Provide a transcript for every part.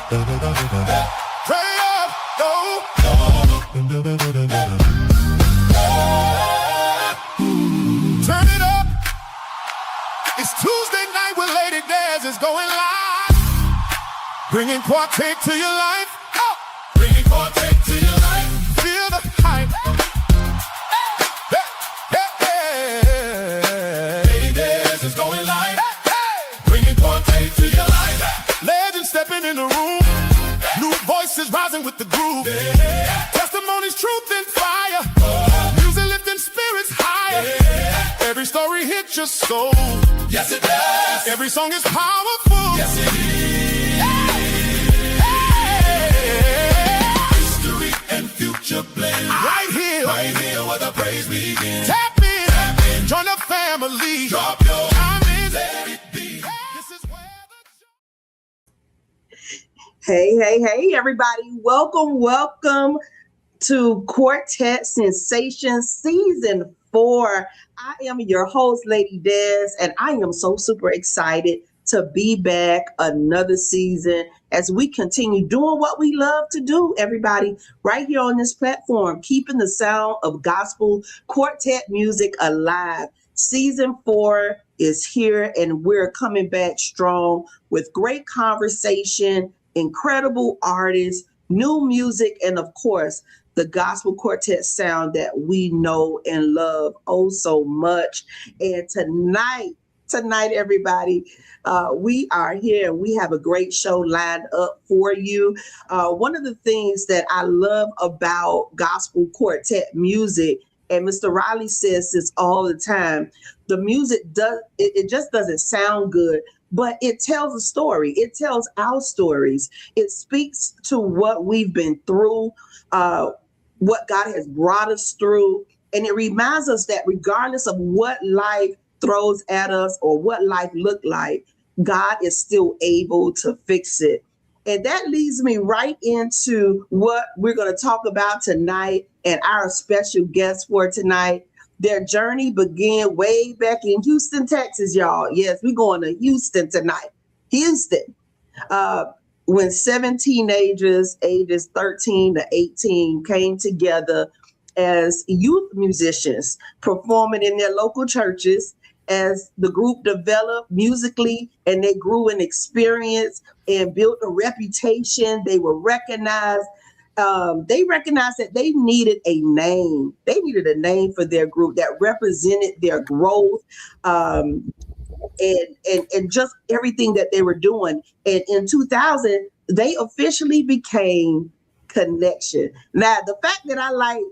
Pray up, no. Turn it up. It's Tuesday night with Lady Daz is going live. Bringing Quartet to your life. Oh. Bringing Quartet to your life. Feel the hype. Lady Daz is going live. Bringing Quartet to your life. Legends stepping in the room. New voices rising with the groove. Testimonies, truth, and fire. Music lifting spirits higher. Every story hits your soul. Yes, it does. Every song is powerful. Yes, it is. History and future blend. Right here where the praise begins. Tap in. Join the family. Drop your comments. Let it be. This is where the Hey, everybody. Welcome to Quartet Sensations Season 4. I am your host, Lady Daz, and I am so super excited to be back another season as we continue doing what we love to do, everybody, right here on this platform, keeping the sound of gospel quartet music alive. Season 4 is here, and we're coming back strong with great conversation, incredible artists, new music, and of course, the gospel quartet sound that we know and love oh so much. And tonight, everybody, we are here and we have a great show lined up for you. One of the things that I love about gospel quartet music, and Mr. Riley says this all the time, the music it just doesn't sound good, but it tells a story. It tells our stories. It speaks to what we've been through, what God has brought us through. And it reminds us that regardless of what life throws at us or what life looked like, God is still able to fix it. And that leads me right into what we're going to talk about tonight and our special guest for tonight. Their journey began way back in Houston, Texas, y'all. Yes, we're going to Houston tonight. Houston. When 7 teenagers, ages 13 to 18, came together as youth musicians, performing in their local churches. As the group developed musically and they grew in experience and built a reputation, they were recognized. They recognized that they needed a name. They needed a name for their group that represented their growth and just everything that they were doing. And in 2000, they officially became Connection. Now, the fact that I like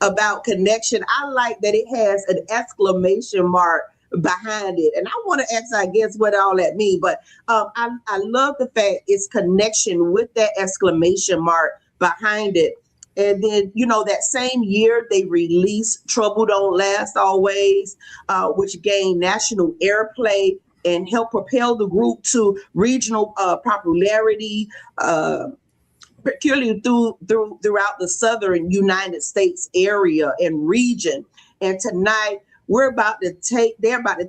about Connection, I like that it has an exclamation mark behind it. And I want to ask, I guess, what all that means. But I love the fact it's Connection with that exclamation mark behind it. And then, that same year they released Trouble Don't Last Always, which gained national airplay and helped propel the group to regional popularity, particularly throughout the southern United States area and region. And tonight they're about to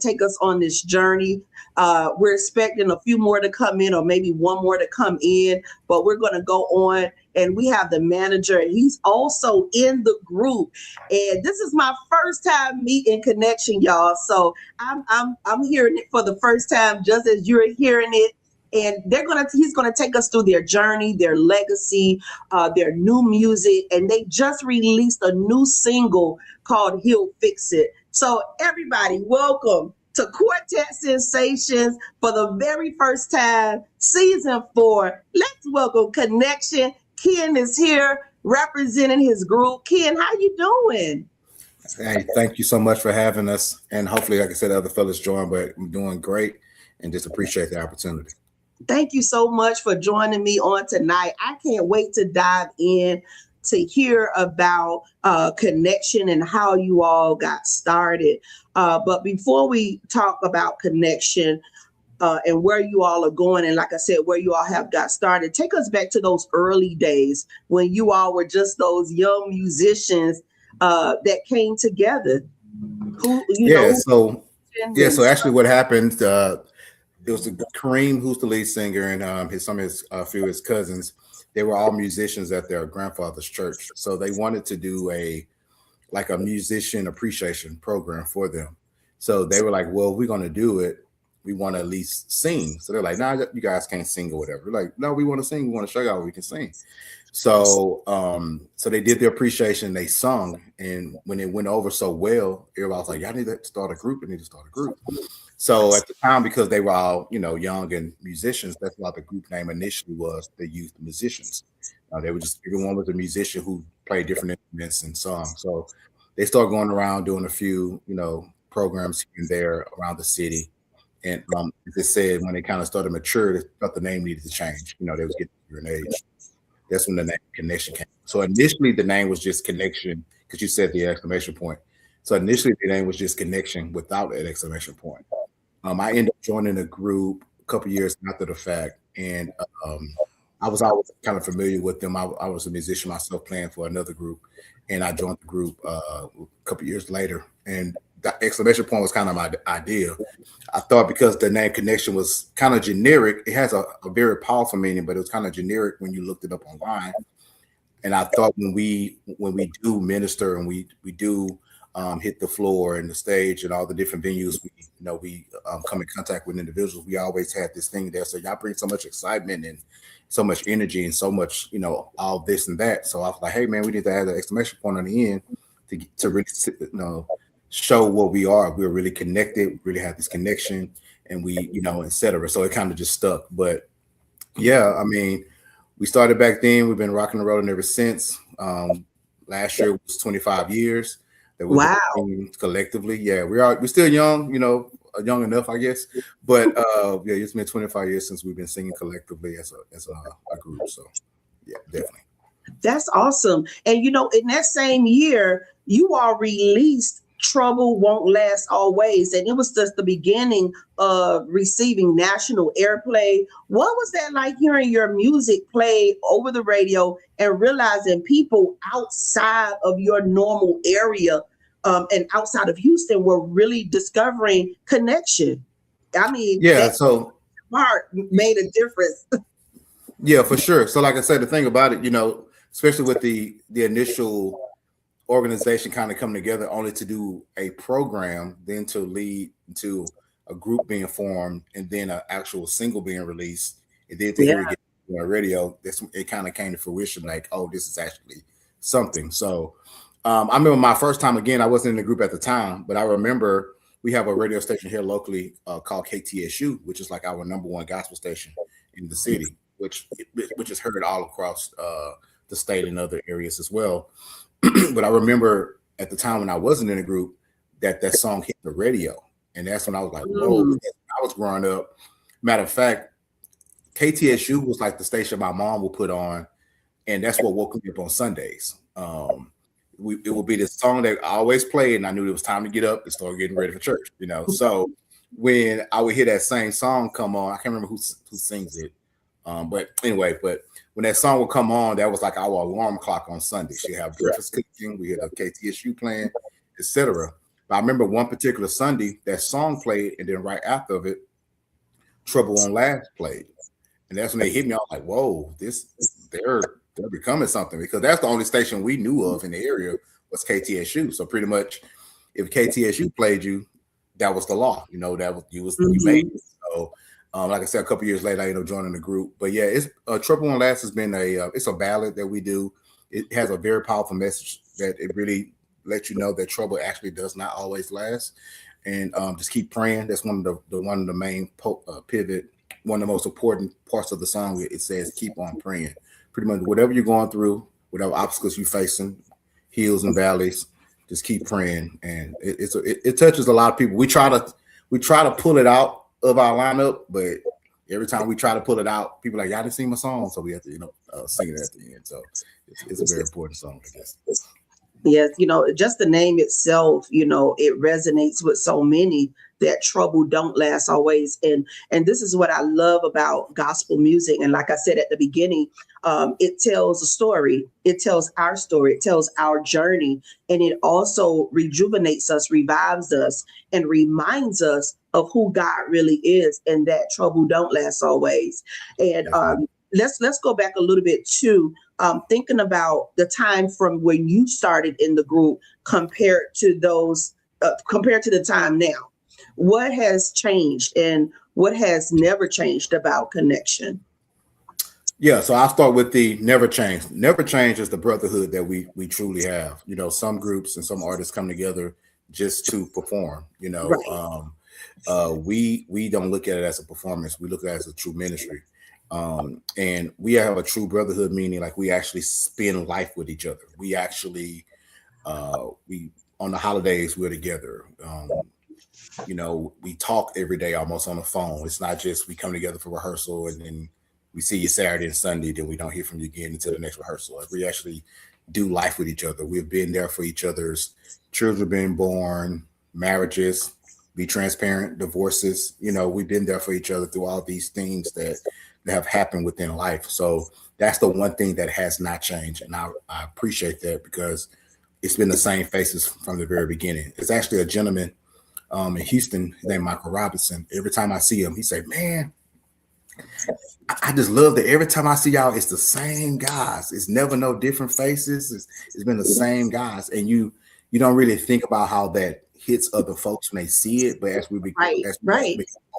take us on this journey. We're expecting a few more to come in, or maybe one more to come in, but we're going to go on. And we have the manager, and he's also in the group. And this is my first time meeting Connection, y'all. So I'm hearing it for the first time, just as you're hearing it. And he's gonna take us through their journey, their legacy, their new music, and they just released a new single called "He'll Fix It." So everybody, welcome to Quartet Sensations for the very first time, season 4. Let's welcome Connection. Ken is here representing his group. Ken, how you doing? Hey, thank you so much for having us. And hopefully, like I said, other fellas join, but I'm doing great and just appreciate the opportunity. Thank you so much for joining me on tonight. I can't wait to dive in to hear about Connection and how you all got started. But before we talk about Connection, and where you all are going, and like I said, where you all have got started, take us back to those early days when you all were just those young musicians that came together. So actually what happened, it was Kareem, who's the lead singer, and a few of his cousins. They were all musicians at their grandfather's church, so they wanted to do a musician appreciation program for them. So they were like, well, if we're going to do it, we want to at least sing. So they're like, nah, you guys can't sing or whatever. We're like, no, we want to sing. We want to show y'all we can sing. So so they did the appreciation. They sung, and when it went over so well, everybody was like, y'all need to start a group. You need to start a group. So at the time, because they were all, young and musicians, that's why the group name initially was the Youth Musicians. They were just, everyone was a musician who played different instruments and sung. So they started going around doing a few, programs here and there around the city. And as I said, when they kind of started mature, they thought the name needed to change. They was getting bigger in age. That's when the name Connection came. So initially the name was just Connection, because you said the exclamation point. So initially the name was just Connection without an exclamation point. I ended up joining a group a couple years after the fact, and I was always kind of familiar with them. I was a musician myself, playing for another group, and I joined the group a couple years later. And the exclamation point was kind of my idea. I thought because the name Connection was kind of generic, it has a very powerful meaning, but it was kind of generic when you looked it up online. And I thought when we do minister and we do hit the floor and the stage and all the different venues, we come in contact with individuals, we always had this thing there. So y'all bring so much excitement and so much energy and so much, all this and that. So I was like, hey man, we need to add an exclamation point on the end to really, show what we are. We're really connected, we really have this connection, and we, et cetera. So it kind of just stuck. But yeah, I mean, we started back then. We've been rocking and rolling ever since. Last year was 25 years that we've been singing collectively. Yeah, we're still young, young enough, I guess. But yeah, it's been 25 years since we've been singing collectively as a group. So yeah, definitely. That's awesome. And in that same year, you all released Trouble Won't Last Always, and it was just the beginning of receiving national airplay. What was that like, hearing your music played over the radio and realizing people outside of your normal area and outside of Houston were really discovering Connection? I mean, yeah, so part made a difference. Yeah, for sure. So like I said, the thing about it, especially with the initial organization kind of coming together only to do a program, then to lead to a group being formed, and then an actual single being released, and then to hear it get on radio, it kind of came to fruition, like, oh, this is actually something. So I remember my first time, again, I wasn't in the group at the time, but I remember we have a radio station here locally called KTSU, which is like our #1 gospel station in the city, which is heard all across the state and other areas as well. But I remember at the time when I wasn't in a group that song hit the radio. And that's when I was like, whoa, I was growing up. Matter of fact, KTSU was like the station my mom would put on. And that's what woke me up on Sundays. It would be this song that I always played, and I knew it was time to get up and start getting ready for church, So when I would hear that same song come on, I can't remember who sings it. But anyway, when that song would come on, that was like our alarm clock on Sunday. She'd have breakfast cooking, we had a KTSU playing, etc. But I remember one particular Sunday, that song played, and then right after of it, Trouble Won't Last played. And that's when they hit me. I was like, whoa, they're becoming something, because that's the only station we knew of in the area was KTSU. So pretty much if KTSU played you, that was the law, that was you made it. So like I said, a couple years later, I ended up joining the group. But yeah, it's Trouble Won't Last has been it's a ballad that we do. It has a very powerful message that it really lets you know that trouble actually does not always last, and just keep praying. That's one of the main pivot. One of the most important parts of the song. It says keep on praying. Pretty much whatever you're going through, whatever obstacles you're facing, hills and valleys, just keep praying. And it touches a lot of people. We try to pull it out of our lineup, but every time we try to pull it out, people are like, y'all didn't sing my song, so we have to sing it at the end. So it's a very important song, I guess. Yes, just the name itself, it resonates with so many, that trouble don't last always. And this is what I love about gospel music. And like I said at the beginning, it tells a story. It tells our story. It tells our journey. And it also rejuvenates us, revives us, and reminds us of who God really is, and that trouble don't last always. And let's go back a little bit to thinking about the time from when you started in the group compared to the time now. What has changed and what has never changed about Connection? Yeah, so I'll start with the never change. Never change is the brotherhood that we truly have. You know, some groups and some artists come together just to perform. You know, Right. we don't look at it as a performance. We look at it as a true ministry. And we have a true brotherhood, meaning like we actually spend life with each other. We actually we on the holidays we're together. You know, we talk every day almost on the phone. It's not just we come together for rehearsal and then we see you Saturday and Sunday, then we don't hear from you again until the next rehearsal. Like we actually do life with each other. We've been there for each other's children being born, marriages, be transparent, divorces. You know, we've been there for each other through all these things that have happened within life. So that's the one thing that has not changed. And I appreciate that because it's been the same faces from the very beginning. It's actually a gentleman in Houston named Michael Robinson. Every time I see him, he say, man, I just love that every time I see y'all, it's the same guys. It's never no different faces. It's been the same guys. And you don't really think about how that hits other folks when they see it. But as we become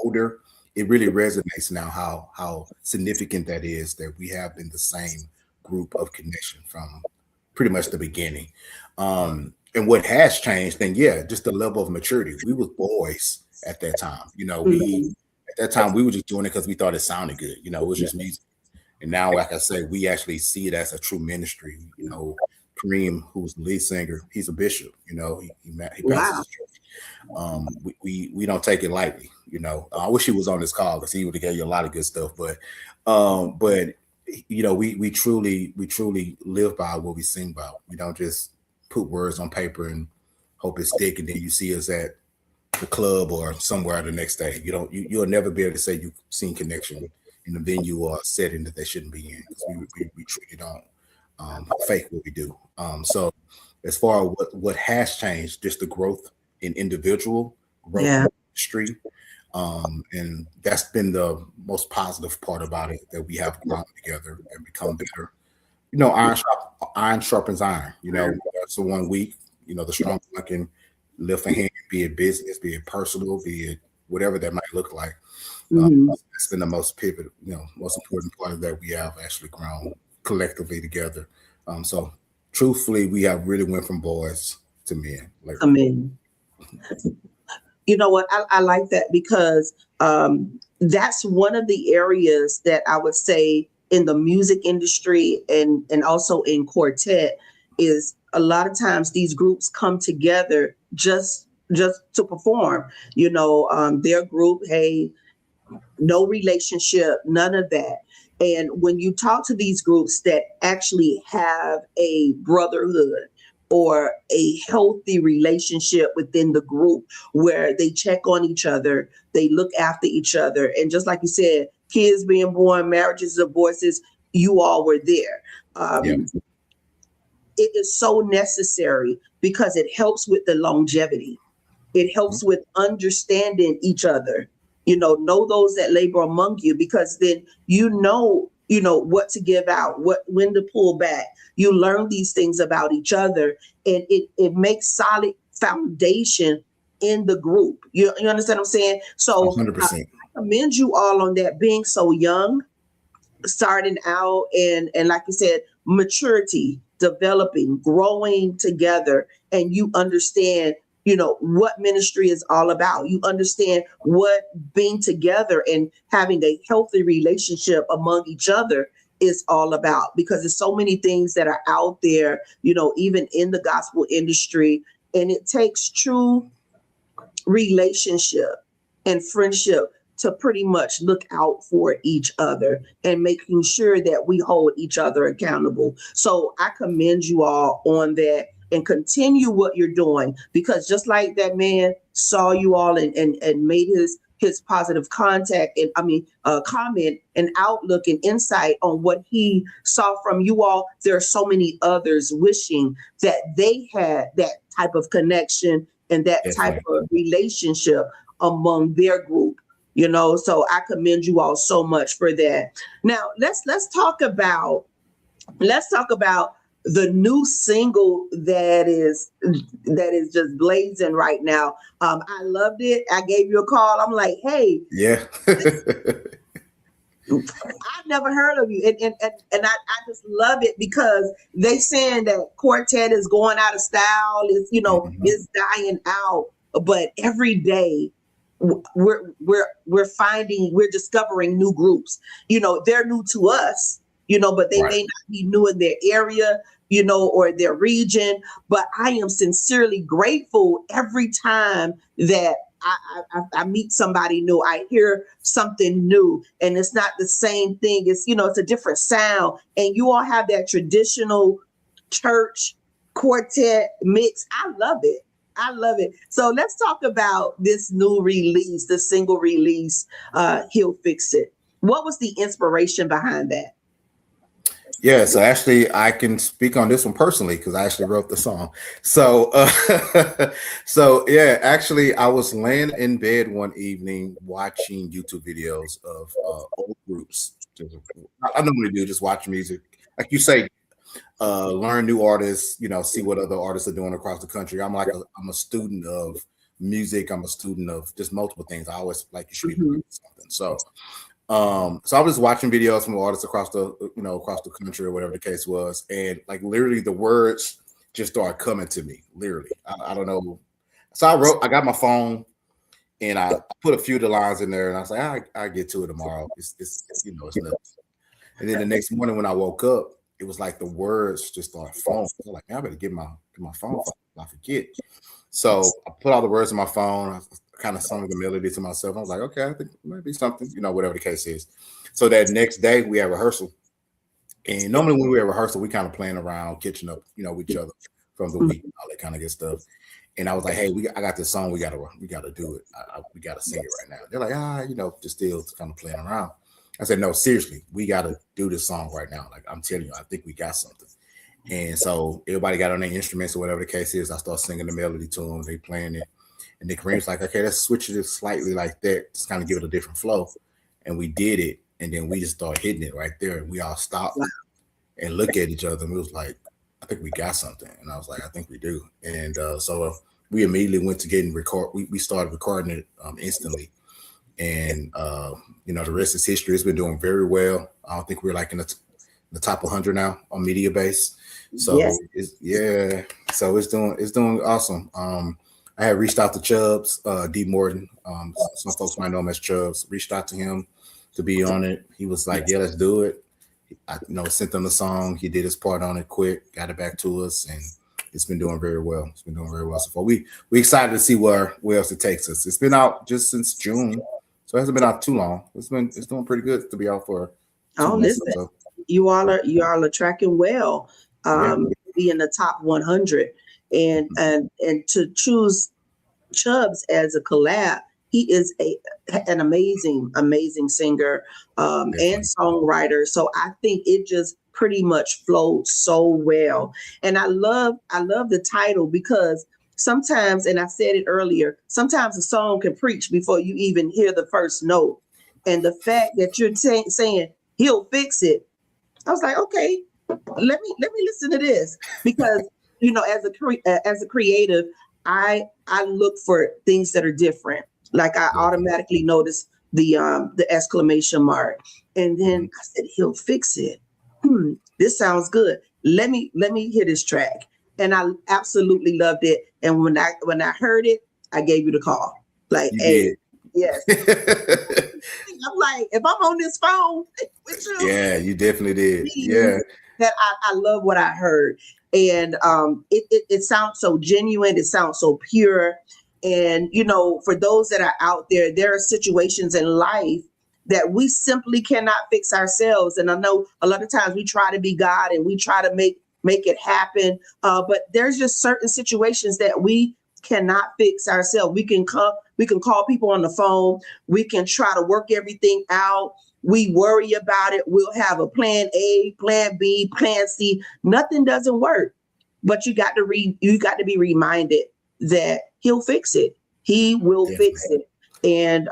older, it really resonates now how significant that is, that we have been the same group of Connection from pretty much the beginning. And what has changed, then just the level of maturity. We was boys at that time. You know, at that time we were just doing it because we thought it sounded good. You know, it was just music. And now, like I said, we actually see it as a true ministry. You know, Kareem, who's the lead singer, he's a bishop. You know, he pastors church. We don't take it lightly. You know, I wish he was on this call because he would have gave you a lot of good stuff. But you know, we truly live by what we sing about. We don't just put words on paper and hope it stick, and then you see us at the club or somewhere the next day. You'll never be able to say you've seen Connection in the venue or a setting that they shouldn't be in, because we truly don't fake what we do. So as far as what has changed, just the growth in individual growth in industry. And that's been the most positive part about it, that we have grown together and become better. You know, iron sharpens iron. You know, so 1 week, you know, the strong one can lift a hand, be it business, be it personal, be it whatever that might look like. That's been the most most important part of that. We have actually grown collectively together. So truthfully, we have really went from boys to men. You know what? I like that because that's one of the areas that I would say in the music industry and also in quartet is a lot of times these groups come together just to perform. You know, their group, hey, no relationship, none of that. And when you talk to these groups that actually have a brotherhood or a healthy relationship within the group where they check on each other, they look after each other. And just like you said, kids being born, marriages, divorces, you all were there. It is so necessary because it helps with the longevity. It helps with understanding each other. You know those that labor among you, because then you know what to give out, when to pull back. You learn these things about each other, and it makes solid foundation in the group. You understand what I'm saying? So 100%. I commend you all on that, being so young, starting out, and like you said, maturity, developing, growing together, and you understand what ministry is all about. You understand what being together and having a healthy relationship among each other is all about, because there's so many things that are out there, even in the gospel industry, and it takes true relationship and friendship to pretty much look out for each other and making sure that we hold each other accountable. So I commend you all on that. and continue what you're doing, because just like that man saw you all and made his positive contact and comment and outlook and insight on what he saw from you all, there are so many others wishing that they had that type of connection and that type of relationship among their group. So I commend you all so much for that. Now let's talk about the new single that is just blazing right now. I loved it. I gave you a call. I'm like, hey, yeah. I've never heard of you, and I just love it because they saying that Quartet is going out of style, is is dying out, but every day we're discovering new groups. They're new to us, but they may not be new in their area, or their region. But I am sincerely grateful every time that I meet somebody new. I hear something new, and it's not the same thing. It's it's a different sound, and you all have that traditional church quartet mix. I love it. So let's talk about this new release, the single release, He'll Fix It. What was the inspiration behind that? Yeah, so actually I can speak on this one personally because I actually wrote the song. So actually I was laying in bed one evening watching YouTube videos of old groups. I normally do just watch music. Like you say, learn new artists, see what other artists are doing across the country. I'm a student of music. I'm a student of just multiple things. I always like to shoot something. So I was watching videos from artists across the country or whatever the case was. And like literally the words just started coming to me, literally. I don't know. So I got my phone and I put a few of the lines in there and I was like, I get to it tomorrow. It's nuts. And then the next morning when I woke up, it was like the words just started flowing. I was like, man, I better get my phone if I forget. So I put all the words in my phone. I kind of sung the melody to myself. I was like, okay, I think it might be something, whatever the case is. So that next day we had rehearsal. And normally when we have rehearsal, we kind of playing around, catching up, with each other from the week, all that kind of good stuff. And I was like, hey, I got this song. We gotta do it. We gotta sing it right now. They're like, just still kind of playing around. I said, no, seriously, we got to do this song right now. Like, I'm telling you, I think we got something. And so everybody got on their instruments or whatever the case is. I start singing the melody to them. They playing it. And then Kareem's like, okay, let's switch it slightly like that. Just kind of give it a different flow. And we did it. And then we just started hitting it right there. And we all stopped and looked at each other. And we was like, I think we got something. And I was like, I think we do. And so we immediately went to getting record. We started recording it instantly. And, the rest is history. It's been doing very well. I don't think we're like in the top 100 now on media base. So so it's doing awesome. I had reached out to Chubbs, D Morton. Some folks might know him as Chubbs. Reached out to him to be on it. He was like, yeah, let's do it. I sent them the song. He did his part on it quick, got it back to us, and it's been doing very well. It's been doing very well so far. We excited to see where else it takes us. It's been out just since June. So it hasn't been out too long. It's doing pretty good to be out for. Listen, so. you all are tracking well. Be in the top 100, and to choose Chubbs as a collab. He is an amazing singer and songwriter. So I think it just pretty much flowed so well. And I love the title because sometimes, and I said it earlier, sometimes a song can preach before you even hear the first note. And the fact that you're saying he'll fix it, I was like, okay, let me listen to this, because as a creative, I look for things that are different. Like I automatically notice the exclamation mark, and then I said he'll fix it. This sounds good. Let me hear this track. And I absolutely loved it. And when I heard it, I gave you the call. Like, hey, yes. I'm like, if I'm on this phone with you. Yeah, you definitely did. Yeah. That I love what I heard. And it sounds so genuine. It sounds so pure. And, for those that are out there, there are situations in life that we simply cannot fix ourselves. And I know a lot of times we try to be God and we try to make make it happen. But there's just certain situations that we cannot fix ourselves. We can call people on the phone. We can try to work everything out. We worry about it. We'll have a plan A, plan B, plan C. Nothing doesn't work. But you got to be reminded that he'll fix it. He will fix it. And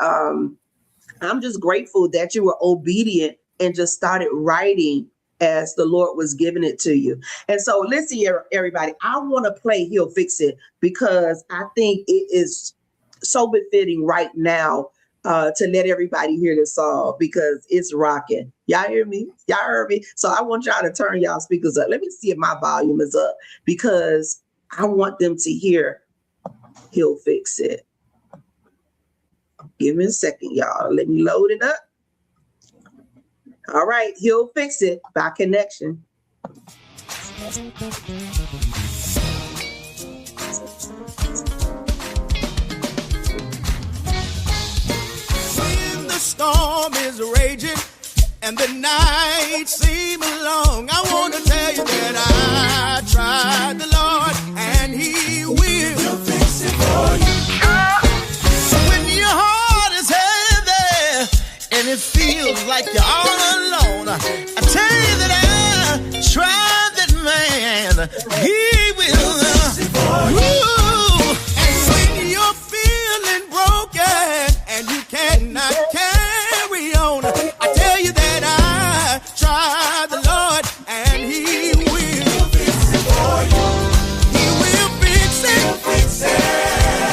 I'm just grateful that you were obedient and just started writing as the Lord was giving it to you. And so listen here, everybody, I want to play He'll Fix It because I think it is so befitting right now to let everybody hear the song because it's rocking. Y'all hear me? Y'all heard me? So I want y'all to turn y'all speakers up. Let me see if my volume is up because I want them to hear He'll Fix It. Give me a second, y'all. Let me load it up. All right, He'll Fix It by Connection. When the storm is raging and the night seems long, I want to tell you that I tried the Lord and He will. He'll fix it for you. When your heart is heavy and it feels like you're all alone, I tell you that I tried that man. He will. Ooh. And when you're feeling broken and you cannot carry on, I tell you that I tried the Lord and He will fix it for you. He will fix it. He'll fix it.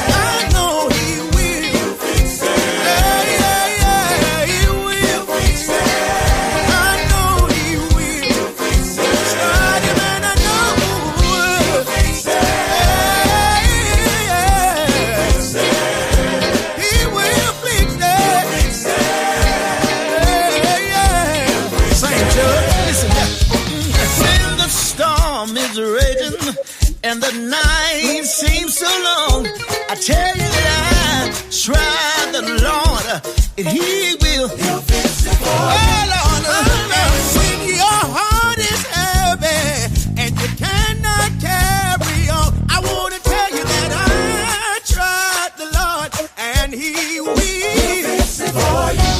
I know He will fix it. He will fix it. I know He will fix it. Tried Him and I know He will fix it. He will fix it. Saint George, listen here. When the storm is raging and the night seems so long, I tell you that I tried the Lord and He will. He'll fix it for you. Oh, Lord. When your heart is heavy and you cannot carry on, I want to tell you that I tried the Lord and He will. He'll fix it for you.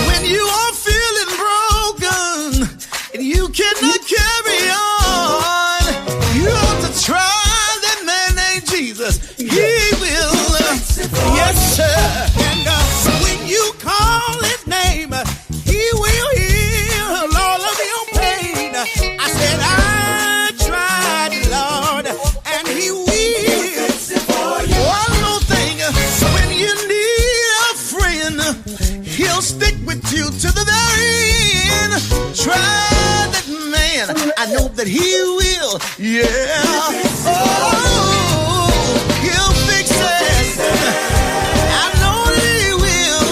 When you are feeling broken and you cannot carry on, you have to try that man named Jesus. He will. Yes, sir. And when you call His name, He will heal all of your pain. I said I tried, Lord, and He will. One more thing, when you need a friend, He'll stick with you to the very end. Try that man. I know that He will. Yeah. Oh, He'll fix it. I know that He will.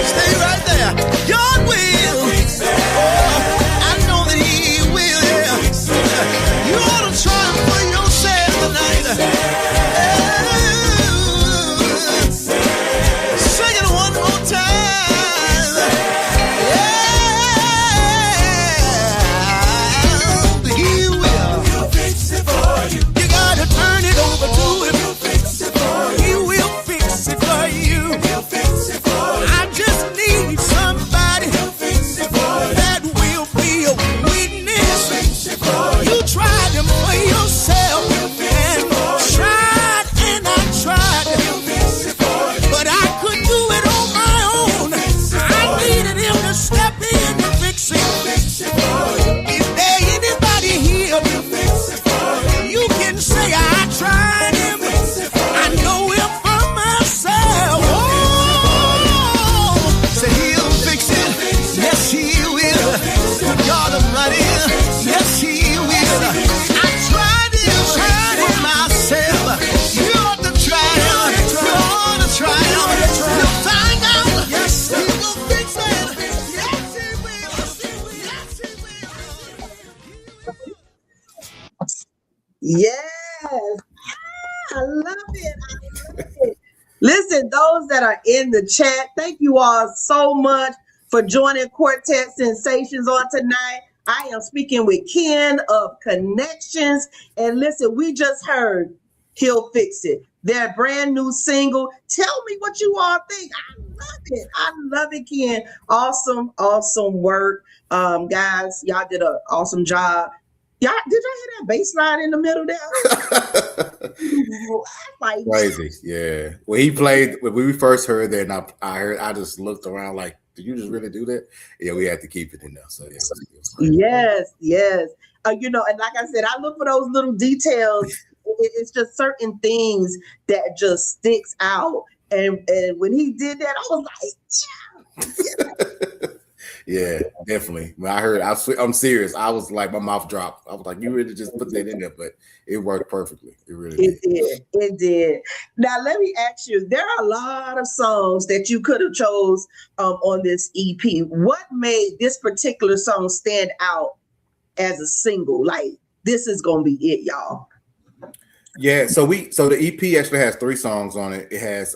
Stay right there. God will. Oh, I know that He will. Yeah. You ought to try Him for yourself tonight. Sing it one more time. Yeah. He will. He'll fix it for you. You gotta turn it over to Him. He'll fix it for you. He will fix it for you. He'll fix it for you. I just need somebody. He'll fix it for you. That will be a witness. He'll fix it for you. You tried Him for yourself. He'll fix it for you. Tried and I tried. He'll fix it for you. But I couldn't do it on my own. I needed Him to step in and fix it. He'll fix it for you. Is there anybody here? He'll fix it for you. You can say I tried Him. I know Him for myself. Oh, say He'll fix it. Yes, He will. Good God Almighty. Yes, He will. I tried it myself. You ought to try Him. You ought to try Him. You'll find out. Yes, He will fix it. Yes, He will. Yes, He will. Yes. I love it. I love it. Listen, those that are in the chat, thank you all so much for joining Quartet Sensations on tonight. I am speaking with Ken of Connections. And listen, we just heard He'll Fix It, their brand new single. Tell me what you all think. I love it. I love it, Ken. Awesome, awesome work. Guys, y'all did an awesome job. Y'all, did y'all hear that bass line in the middle there? Like, Crazy, yeah. When he played, when we first heard that, and I just looked around like, did you just really do that? Yeah, we had to keep it in there. So yeah, it was crazy. yes, yes. You know, and like I said, I look for those little details. It's just certain things that just sticks out. And when he did that, I was like, Yeah, definitely. When I heard, I'm serious. I was like, my mouth dropped. I was like, you really just put that in there, but it worked perfectly. It really it did. did. It did. Now, let me ask you, there are a lot of songs that you could have chose on this EP. What made this particular song stand out as a single? Like, this is going to be it, y'all. Yeah, so the EP actually has 3 songs on it. It has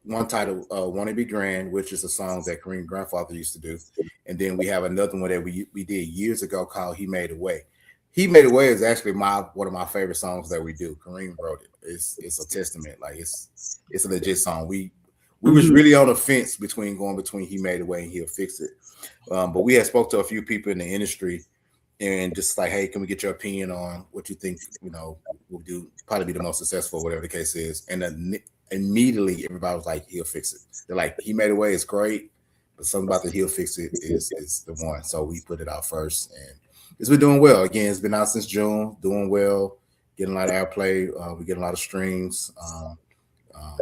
one titled "Wanna Be Grand," which is a song that Kareem's grandfather used to do, and then we have another one that we did years ago called "He Made a Way." "He Made a Way" is actually one of my favorite songs that we do. Kareem wrote it. It's a testament. Like it's a legit song. We was really on the fence between "He Made a Way" and "He'll Fix It," but we had spoke to a few people in the industry. And just like, hey, can we get your opinion on what you think, will do, probably be the most successful, whatever the case is. And then immediately everybody was like, he'll fix it. They're like, He Made a Way is great, but something about the He'll Fix It is the one. So we put it out first. And it's been doing well. Again, it's been out since June, doing well, getting a lot of airplay. We get a lot of streams.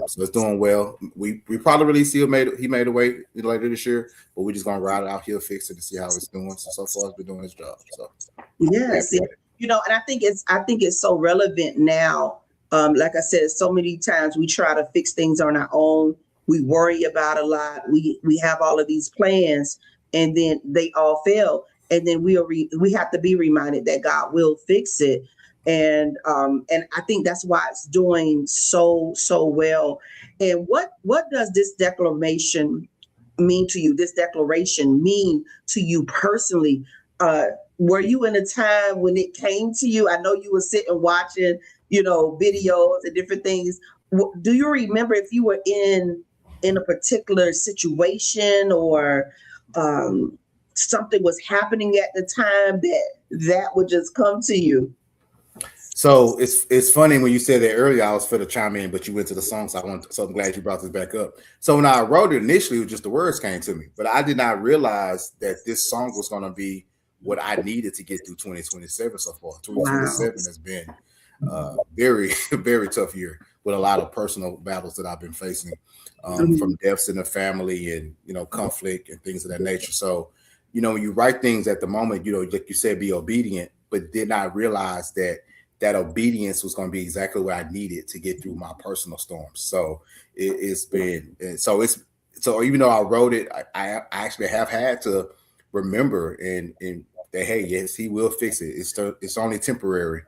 So it's doing well. We probably release He Made a Way later this year, but we're just gonna ride it out. He'll Fix It and see how it's doing. So far, it's been doing its job. So yes, and I think it's so relevant now. Like I said, so many times we try to fix things on our own. We worry about a lot. We have all of these plans, and then they all fail. And then we have to be reminded that God will fix it. And I think that's why it's doing so well. And what does this declaration mean to you? This declaration mean to you personally? Were you in a time when it came to you? I know you were sitting watching, videos and different things. Do you remember if you were in a particular situation or something was happening at the time that would just come to you? So it's funny when you said that earlier. I was for to chime in, but you went to the song, so I'm glad you brought this back up. So when I wrote it initially, it was just the words came to me, but I did not realize that this song was going to be what I needed to get through 2027 so far. 2027 has been very, very tough year with a lot of personal battles that I've been facing, from deaths in the family and conflict and things of that nature. So when you write things at the moment, like you said, be obedient, but did not realize that obedience was going to be exactly what I needed to get through my personal storms. So it's been, so even though I wrote it, I actually have had to remember and that, hey, yes, He will fix it. It's only temporary.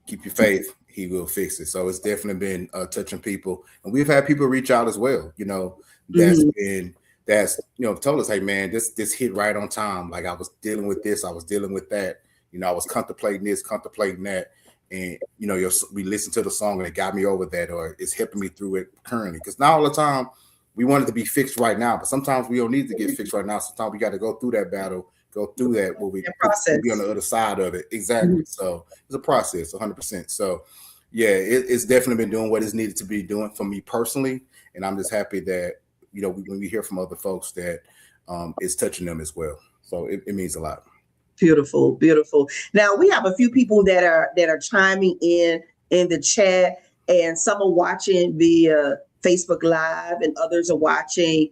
Keep your faith. He will fix it. So it's definitely been touching people. And we've had people reach out as well, that's told us, hey man, this hit right on time. Like I was dealing with this, I was dealing with that. I was contemplating this, contemplating that. And we listened to the song and it got me over that, or it's helping me through it currently. Because not all the time we want it to be fixed right now, but sometimes we don't need to get fixed right now. Sometimes we got to go through that battle, go through that where we be on the other side of it. Exactly. So it's a process, 100%. So yeah, it's definitely been doing what it's needed to be doing for me personally, and I'm just happy that when we hear from other folks that it's touching them as well. So it means a lot. Beautiful, beautiful. Now we have a few people that are chiming in the chat, and some are watching via Facebook Live, and others are watching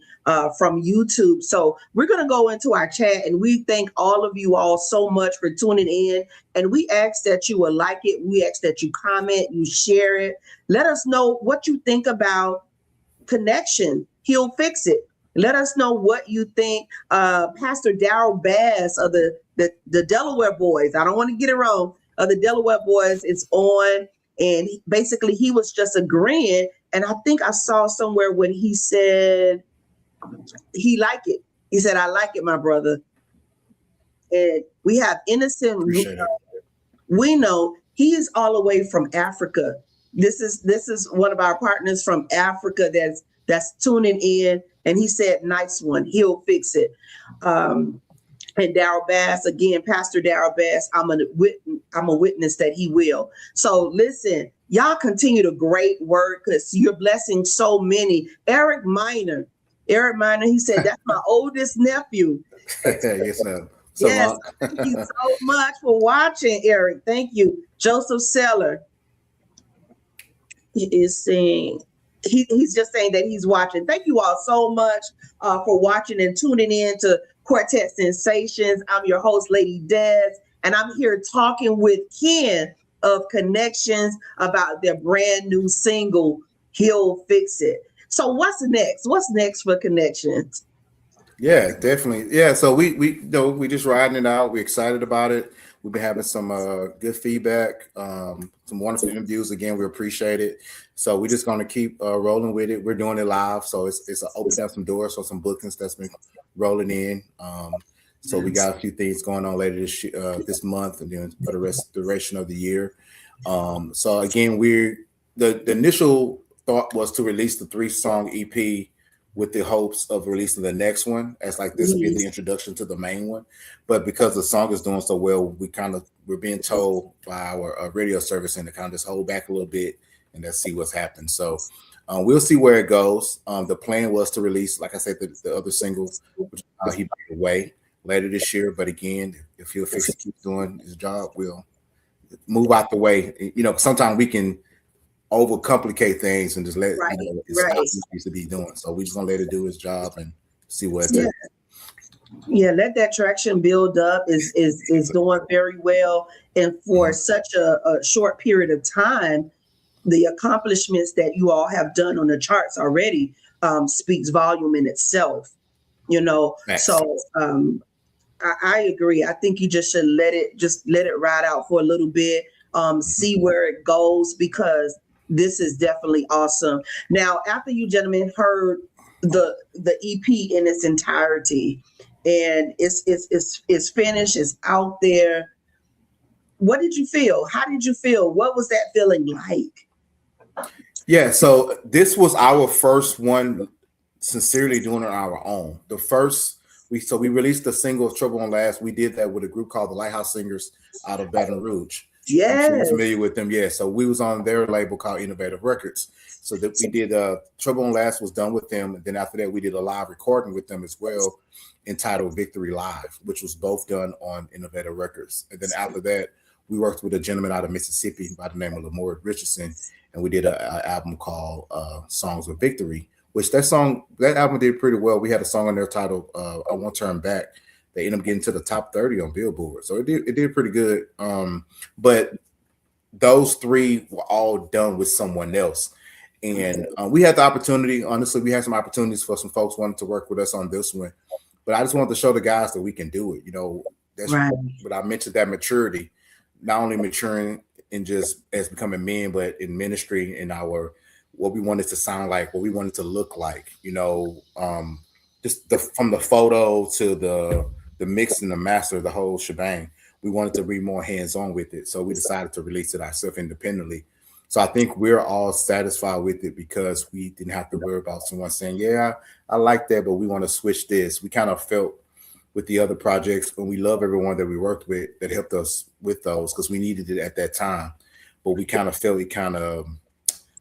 from YouTube. So we're going to go into our chat, and we thank all of you all so much for tuning in. And we ask that you will like it. We ask that you comment, you share it. Let us know what you think about Connection. He'll Fix It. Let us know what you think. Pastor Darrell Bass of the Delaware Boys, I don't want to get it wrong, of the Delaware Boys is on, and basically he was just agreeing. And I think I saw somewhere when he said he liked it. He said, I like it, my brother. And we have Innocent. Appreciate it. We know he is all the way from Africa. This is one of our partners from Africa that's tuning in, and he said, "Nice one. He'll fix it." And Daryl Bass, again, Pastor Daryl Bass, I'm a witness that he will. So listen, y'all continue the great work because you're blessing so many. Eric Minor, he said, that's my oldest nephew. Yes, ma'am. So yes, thank you so much for watching, Eric. Thank you. Joseph Seller is saying, he's just saying that he's watching. Thank you all so much for watching and tuning in to Quartet Sensations. I'm your host, Lady Des, and I'm here talking with Ken of Connections about their brand new single, He'll Fix It. So what's next? What's next for Connections? Yeah, definitely. Yeah, so we just riding it out. We're excited about it. We've been having some good feedback, some wonderful interviews. Again, we appreciate it. So we're just going to keep rolling with it. We're doing it live, so it's opening up some doors, so some bookings that's been rolling in. So we got a few things going on later this month, and then for the duration of the year. So again, the initial thought was to release the 3-song EP with the hopes of releasing the next one as like this will be the introduction to the main one. But because the song is doing so well, we're being told by our radio service and to kind of just hold back a little bit and let's see what's happening. So we'll see where it goes. The plan was to release, like I said, the other single, which he by the way later this year. But again, if He'll Fix It keeps doing his job, we'll move out the way. You know, sometimes we can overcomplicate things and just let it's not what he needs to be doing. So we just gonna let it do his job and see what it takes. Yeah, let that traction build up. Is doing very well, and for such a short period of time, the accomplishments that you all have done on the charts already speaks volume in itself. You know, so I agree. I think you just should let it ride out for a little bit, see where it goes, because this is definitely awesome. Now, after you gentlemen heard the EP in its entirety, and it's finished, it's out there, what did you feel? How did you feel? What was that feeling like? Yeah, so this was our first one sincerely doing it on our own. We released the single Trouble on Last. We did that with a group called the Lighthouse Singers out of Baton Rouge. Yeah, I'm sure you're familiar with them. Yeah, so we was on their label called Innovative Records. So that we did Trouble on Last was done with them, and then after that we did a live recording with them as well, entitled Victory Live, which was both done on Innovative Records. And then after that, we worked with a gentleman out of Mississippi by the name of Lamore Richardson, and we did an album called Songs of Victory, which that album did pretty well. We had a song on there titled I Won't Turn Back. They ended up getting to the top 30 on Billboard. So it did pretty good. But those 3 were all done with someone else. And we had the opportunity, honestly, we had some opportunities for some folks wanting to work with us on this one. But I just wanted to show the guys that we can do it. You know, that's what I mentioned, that maturity, not only maturing in just as becoming men, but in ministry, in our what we wanted to sound like, what we wanted to look like, you know, just from the photo to the mix and the master, the whole shebang. We wanted to be more hands-on with it. So we decided to release it ourselves independently. So I think we're all satisfied with it because we didn't have to worry about someone saying, yeah, I like that, but we want to switch this. We kind of felt with the other projects, and we love everyone that we worked with that helped us with those because we needed it at that time. But we kind of felt it kind of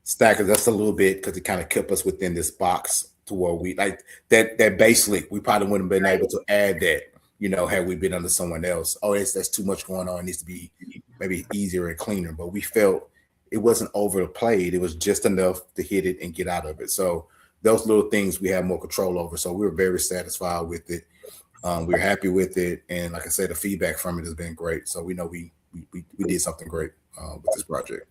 staggered us a little bit because it kind of kept us within this box to where we like that bass lick. We probably wouldn't have been able to add that, you know, had we been under someone else. Oh, that's too much going on. It needs to be maybe easier and cleaner. But we felt it wasn't overplayed. It was just enough to hit it and get out of it. So those little things we have more control over. So we were very satisfied with it. We're happy with it. And like I said, the feedback from it has been great. So we know we did something great with this project.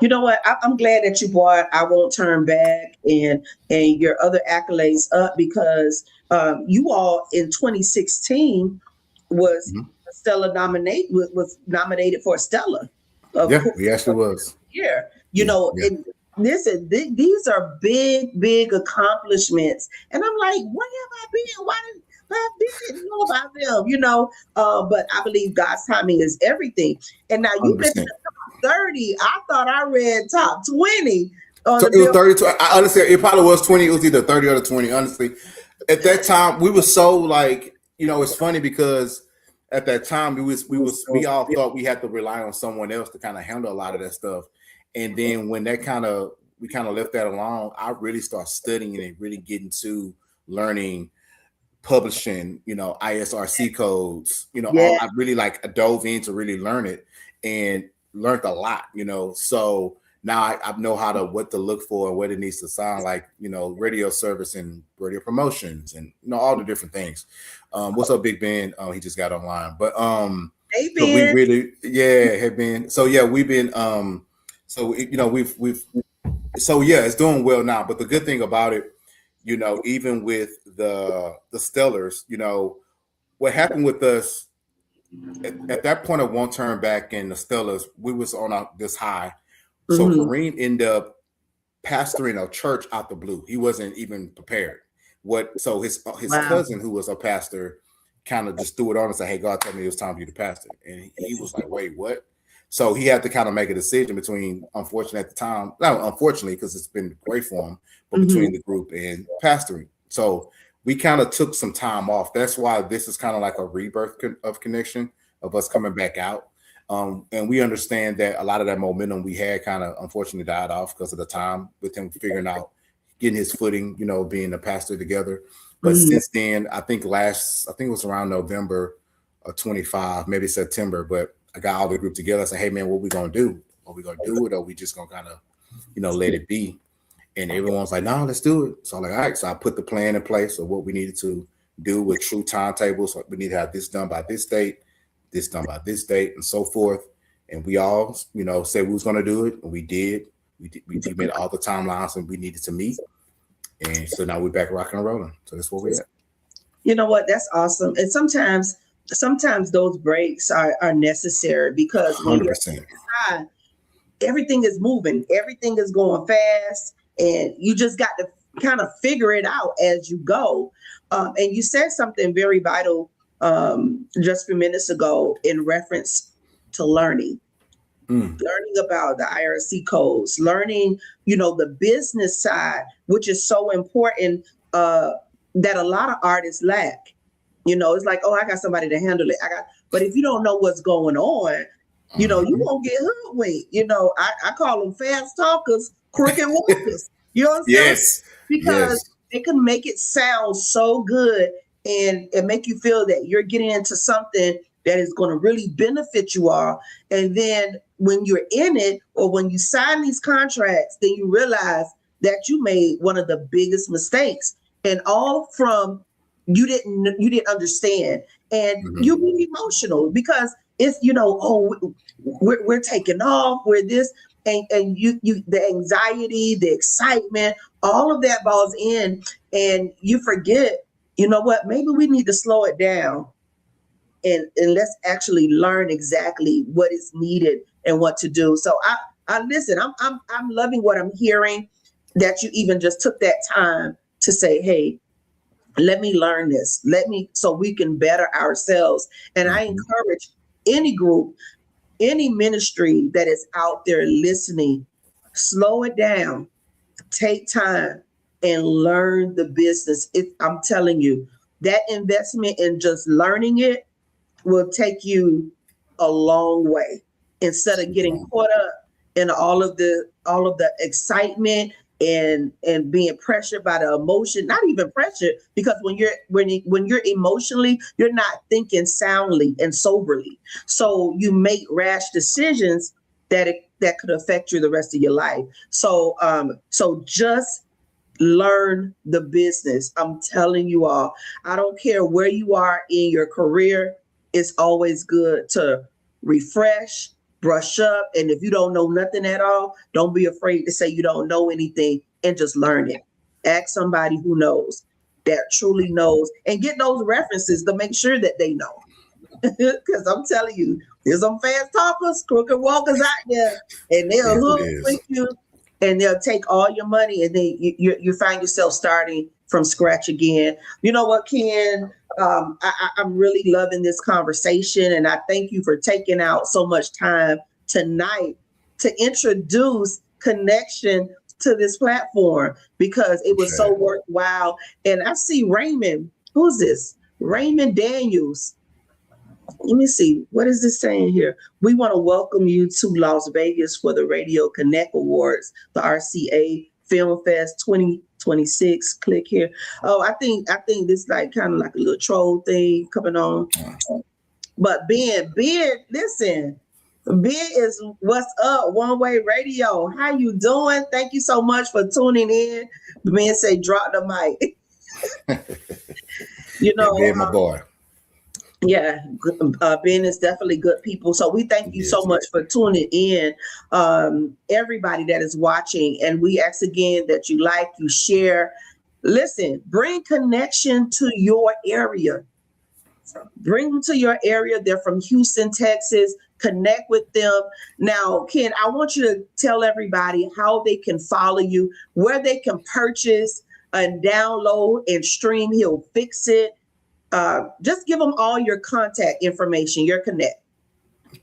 You know what? I'm glad that you brought I Won't Turn Back and your other accolades up because you all in 2016 was Stella was nominated for a Stella. Yeah, we actually was. Yeah, you know, and listen, these are big accomplishments, and I'm like, where have I been? Why didn't I know about them, but I believe God's timing is everything. And now you mentioned 100%. the top 30. I thought I read top 20 on So the it was bill. 32. I honestly, it probably was 20. It was either 30 or 20. Honestly, at that time, we were so like, it's funny because at that time we all thought we had to rely on someone else to kind of handle a lot of that stuff. And then when we kind of left that alone, I really started studying and really getting to learning publishing, ISRC codes, all Yeah. I really dove in to really learn it and learned a lot, so now I know what to look for and what it needs to sound like, radio service and radio promotions and all the different things. What's up, Big Ben? He just got online, but Hey, so we Ben. really, have been. So yeah, we've been so we've so yeah, it's doing well now. But the good thing about it, even with the Stellars, what happened with us at that point of Won't Turn Back and the Stellars, we was on this high. So Kareem ended up pastoring a church out the blue. He wasn't even prepared. So his cousin, who was a pastor, kind of just threw it on and said, "Hey, God told me it was time for you to pastor." And he was like, "Wait, what?" So he had to kind of make a decision between, unfortunately at the time, not unfortunately, because it's been great for him, but between the group and pastoring. So we kind of took some time off. That's why this is kind of like a rebirth of connection of us coming back out. And we understand that a lot of that momentum we had kind of unfortunately died off because of the time with him figuring out, getting his footing, being a pastor together. But since then, I think it was around November of 25, maybe September, but I got all the group together. I said, "Hey man, what we gonna do? Are we gonna do it, or we just gonna kind of, let it be?" And everyone's like, "No, let's do it." So I'm like, all right. So I put the plan in place of what we needed to do with true timetables. So we need to have this done by this date, this done by this date, and so forth. And we all, said we was gonna do it, and we did. We made all the timelines and we needed to meet. And so now we're back rocking and rolling. So that's where we're at. You know what? That's awesome. And sometimes those breaks are necessary because when you're 100%. high, everything is moving, everything is going fast, and you just got to kind of figure it out as you go. And you said something very vital just a few minutes ago in reference to learning. Learning about the IRC codes, learning, the business side, which is so important that a lot of artists lack. It's like, oh, I got somebody to handle it. But if you don't know what's going on, you won't get hoodwinked. I call them fast talkers, crooked walkers. You know what I'm saying? Yes. Because it can make it sound so good and make you feel that you're getting into something that is going to really benefit you all. And then when you're in it, or when you sign these contracts, then you realize that you made one of the biggest mistakes, and all from you didn't understand, and you be emotional because it's we're taking off, we're this, and you the anxiety, the excitement, all of that balls in, and you forget, what, maybe we need to slow it down and let's actually learn exactly what is needed and what to do. So I listen, I'm loving what I'm hearing, that you even just took that time to say, hey, let me learn this. So we can better ourselves. And I encourage any group, any ministry that is out there listening, slow it down, take time and learn the business. I'm telling you, that investment in just learning it will take you a long way, instead of getting caught up in all of the excitement and being pressured by the emotion. Not even pressure, because when you're emotionally, you're not thinking soundly and soberly. So you make rash decisions that could affect you the rest of your life. So just learn the business. I'm telling you all, I don't care where you are in your career. It's always good to refresh, brush up. And if you don't know nothing at all, don't be afraid to say you don't know anything and just learn it. Ask somebody who knows, that truly knows, and get those references to make sure that they know. Because I'm telling you, there's some fast talkers, crooked walkers out there, and they'll hook with you, and they'll take all your money, and then you find yourself starting from scratch again. You know what, Ken? I'm really loving this conversation, and I thank you for taking out so much time tonight to introduce Connection to this platform, because it was so worthwhile. And I see Raymond. Who's this? Raymond Daniels. Let me see. What is this saying here? We want to welcome you to Las Vegas for the Radio Connect Awards, the RCA Film Fest 2026. Click here. Oh, I think this like kind of like a little troll thing coming on. But Ben, listen. Ben is what's up, One Way Radio. How you doing? Thank you so much for tuning in. Ben say drop the mic. You know, Ben, my boy. Yeah, Ben is definitely good people. So we thank you so much for tuning in, everybody that is watching. And we ask again that you like, you share. Listen, bring connection to your area. Bring them to your area. They're from Houston, Texas. Connect with them. Now, Ken, I want you to tell everybody how they can follow you, where they can purchase and download and stream He'll Fix It. Just give them all your contact information, your connect.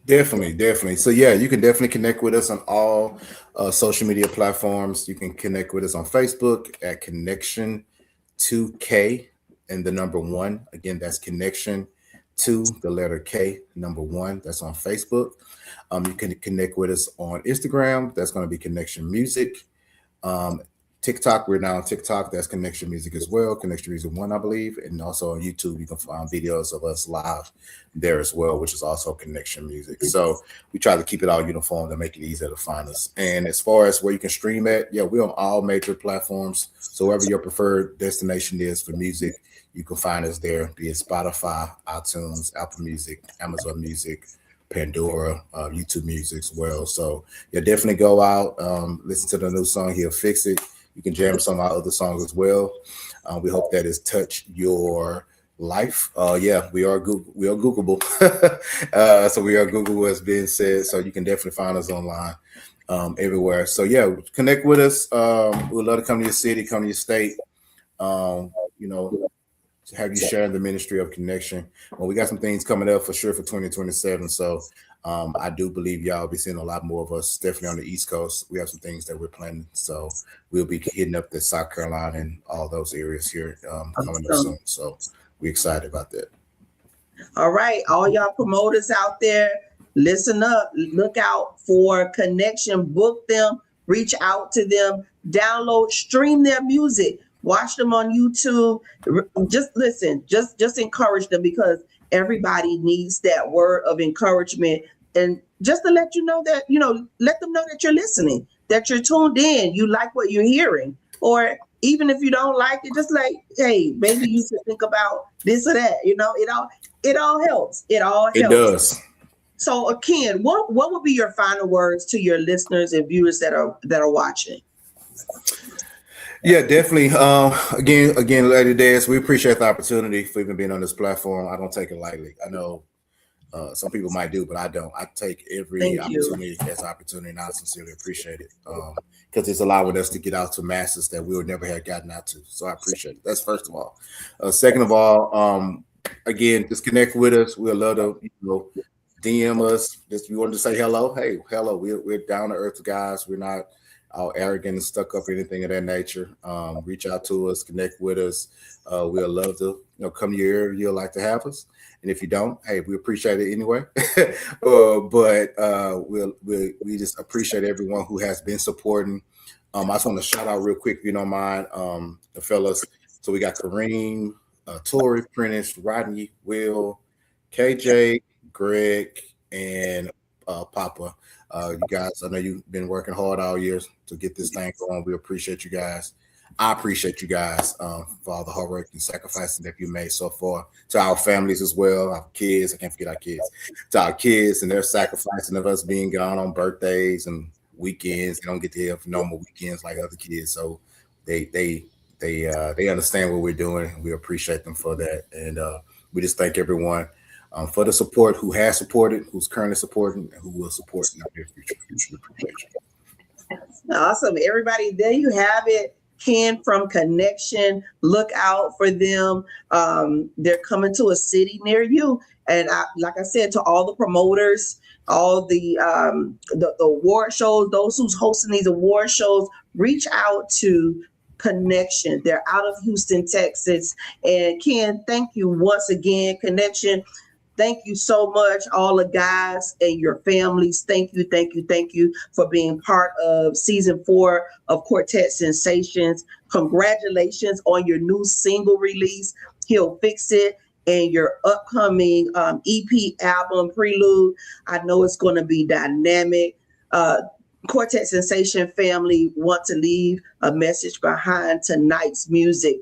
Definitely. So yeah, you can definitely connect with us on all social media platforms. You can connect with us on Facebook at Connection 2K and the number 1. Again, that's Connection to the letter K, number 1. That's on Facebook. You can connect with us on Instagram. That's going to be Connection Music. TikTok, we're now on TikTok. That's Connection Music as well. Connection Music 1, I believe. And also on YouTube, you can find videos of us live there as well, which is also Connection Music. So we try to keep it all uniform to make it easier to find us. And as far as where you can stream at, yeah, we're on all major platforms. So wherever your preferred destination is for music, you can find us there, be it Spotify, iTunes, Apple Music, Amazon Music, Pandora, YouTube Music as well. So yeah, definitely go out, listen to the new song, He'll Fix It. You can jam some of our other songs as well. We hope that has touched your life. Yeah, we are Googleable. So we are Google, as being said. So you can definitely find us online everywhere. So yeah, connect with us. We'd love to come to your city, come to your state. You know, have you share the ministry of connection. Well, we got some things coming up for sure for 2027. So I do believe y'all will be seeing a lot more of us, definitely on the East Coast. We have some things that we're planning. So we'll be hitting up the South Carolina and all those areas here coming up soon. So we're excited about that. All right. All y'all promoters out there, listen up. Look out for Connection. Book them. Reach out to them. Download, stream their music. Watch them on YouTube. Just listen. Just encourage them, because everybody needs that word of encouragement. And just to let you know that, let them know that you're listening, that you're tuned in, you like what you're hearing. Or even if you don't like it, just like, hey, maybe you should think about this or that. It all helps. It all helps. It does. So, Ken, what would be your final words to your listeners and viewers that are watching? Yeah, definitely. Again, Lady Des, we appreciate the opportunity for even being on this platform. I don't take it lightly. I know some people might do, but I don't. I take every opportunity as an opportunity, and I sincerely appreciate it, because it's allowing us to get out to masses that we would never have gotten out to. So I appreciate it. That's first of all. Second of all, again, just connect with us. We'd love to, DM us. Just you want to say hello. Hey, hello. We're down to earth guys. We're not all arrogant and stuck up or anything of that nature. Reach out to us, connect with us. We'll love to, come to your area. You'll like to have us. And if you don't, hey, we appreciate it anyway. But we just appreciate everyone who has been supporting. I just want to shout out real quick, if you don't mind, the fellas. So we got Kareem, Tori, Prentice, Rodney, Will, KJ, Greg, and Papa. You guys, I know you've been working hard all year to get this thing going. We appreciate you guys. I appreciate you guys for all the hard work and sacrifices that you made so far. To our families as well, our kids. I can't forget our kids. To our kids and their sacrificing of us being gone on birthdays and weekends. They don't get to have normal weekends like other kids. So they understand what we're doing. We appreciate them for that. And we just thank everyone for the support, who has supported, who's currently supporting, and who will support in the near future. We appreciate you. Awesome. Everybody, there you have it. Ken from Connection, look out for them. They're coming to a city near you. And like I said, to all the promoters, all the award shows, those who's hosting these award shows, reach out to Connection. They're out of Houston, Texas. And Ken, thank you once again, Connection. Thank you so much, all the guys and your families. Thank you for being part of season 4 of Quartet Sensations. Congratulations on your new single release, He'll Fix It, and your upcoming EP album, Prelude. I know it's going to be dynamic. Quartet Sensation family want to leave a message behind tonight's music.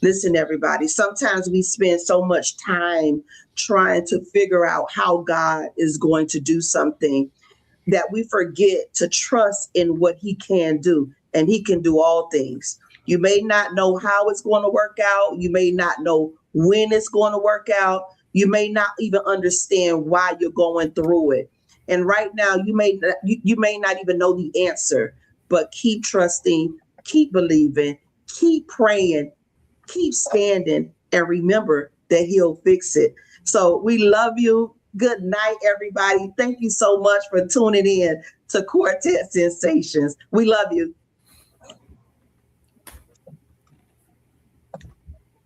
Listen, everybody, sometimes we spend so much time trying to figure out how God is going to do something that we forget to trust in what he can do, and he can do all things. You may not know how it's going to work out. You may not know when it's going to work out. You may not even understand why you're going through it. And right now, you may not even know the answer, but keep trusting, keep believing, keep praying, keep standing, and remember that he'll fix it. So we love you. Good night, everybody. Thank you so much for tuning in to Quartet Sensations. We love you.